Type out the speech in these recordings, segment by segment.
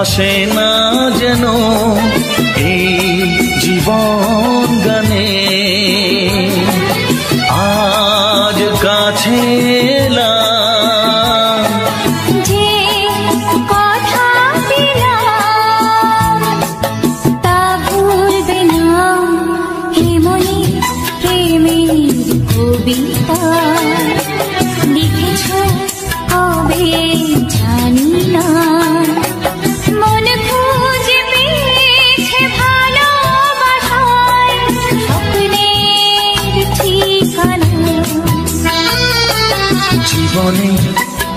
আসে না যেন এই জীবন গানে। আজ কাছে এলাম, যে কথা দিলাম তা ভুলবে না। হে মনে প্রেমের কবিতা লিখেছ কবে জানি না। মন খুঁজে পেয়েছে ভালোবাসায় স্বপ্নের ঠিকানা। জীবনে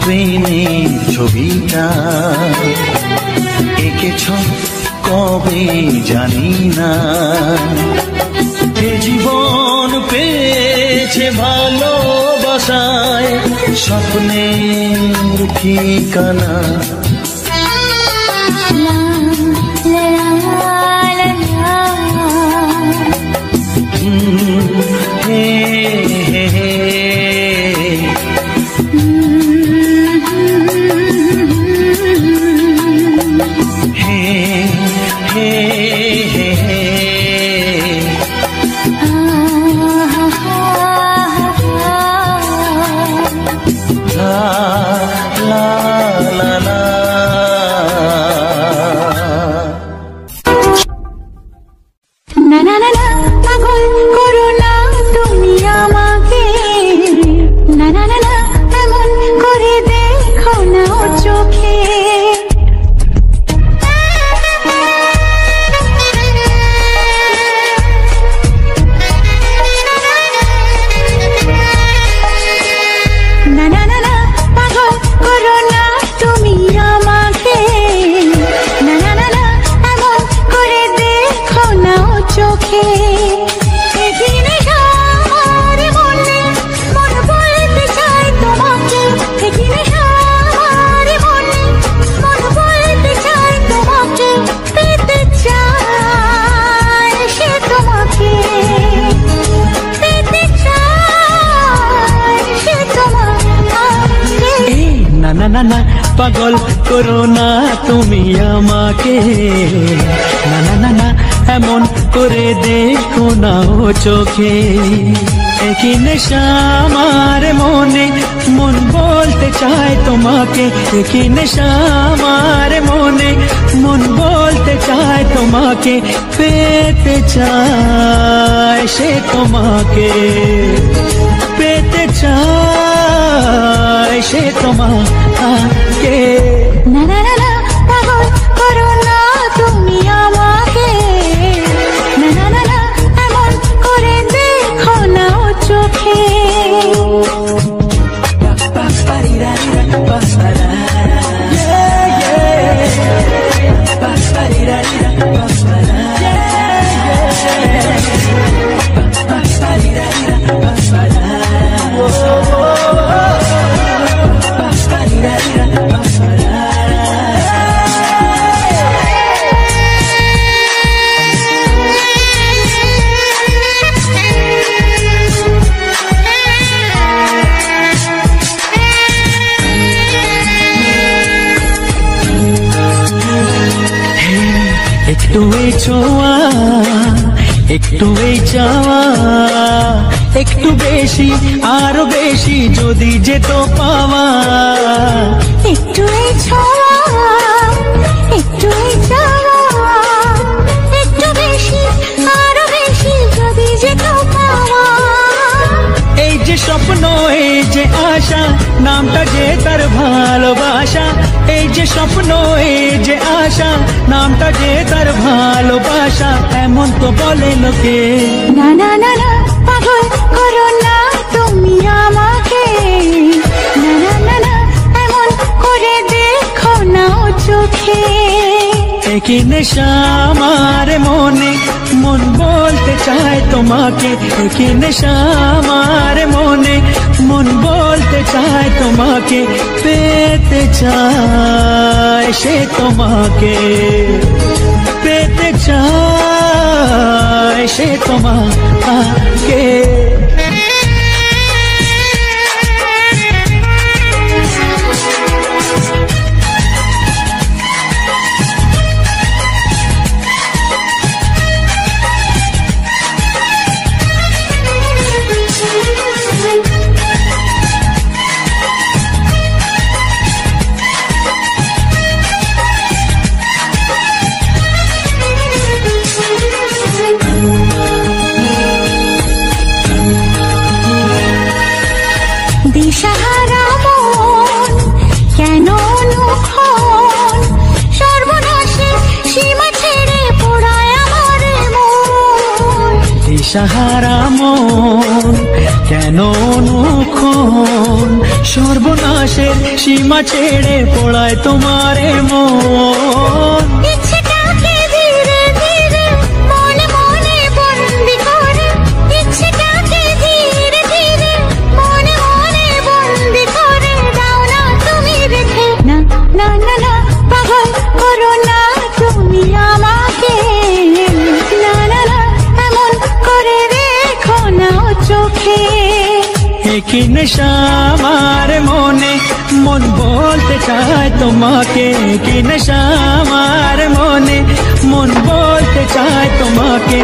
প্রেমের ছবিটা এঁকেছ কবে জানি না। এ জীবন পেয়েছে ভালোবাসায় স্বপ্নের ঠিকানা। পাগল করো না তুমি আমাকে, না না না না এমন করে দেখো না ও চোখে। একই নেশা আমার মনে, মন বলতে চায় তোমাকে। একই নেশা আমার মনে, মন বলতে চায় তোমাকে। পেতে চায় সে তোমাকে, পেতে চায় সে তোমাকে। না না না না পাগল করো না তুমি আমাকে, না না না না এমন করে দেখো না ও চোখে। একটু এই ছোঁয়া, একটু এই চাওয়া, একটু বেশি আরো বেশি যদি যেত পাওয়া। একটু এই ছোঁয়া, একটু এই চাওয়া, একটু বেশি আরো বেশি যদি যেত পাওয়া। এই যে স্বপ্ন, এই যে আশা, নামটা যে তার ভালোবাসা। এই যে স্বপ্ন, এই যে আশা, নামটা যে তার ভালোবাসা। এমন তো বলে লোকে। না না না না পাগল করো না তুমি আমাকে, না না না না এমন করে দেখো না ও চোখে। একই নেশা আমার মনে, মন বলতে চায় তোমাকে। একই নেশা আমার মনে, মন বলতে চায় তোমাকে। পেতে চায় সে তোমাকে, পেতে চায় সে তোমাকে। দিশাহারা মন কেন অনুক্ষণ সর্বনাশের সীমা ছেড়ে পড়ায় তোমারে মন। ইচ্ছেটাকে ধীরে ধীরে মনে মনে বন্দি করে, ইচ্ছেটাকে ধীরে ধীরে মনে মনে বন্দি করে দাও না তুমি রেখে। না না না না পাগল করো না তুমি আমাকে, না না না এমন করে রেখো না চোখে। কি নেশা আমার মনে মন বলতে চায় তোমাকে, কি নেশা আমার মনে মন বলতে চায় তোমাকে।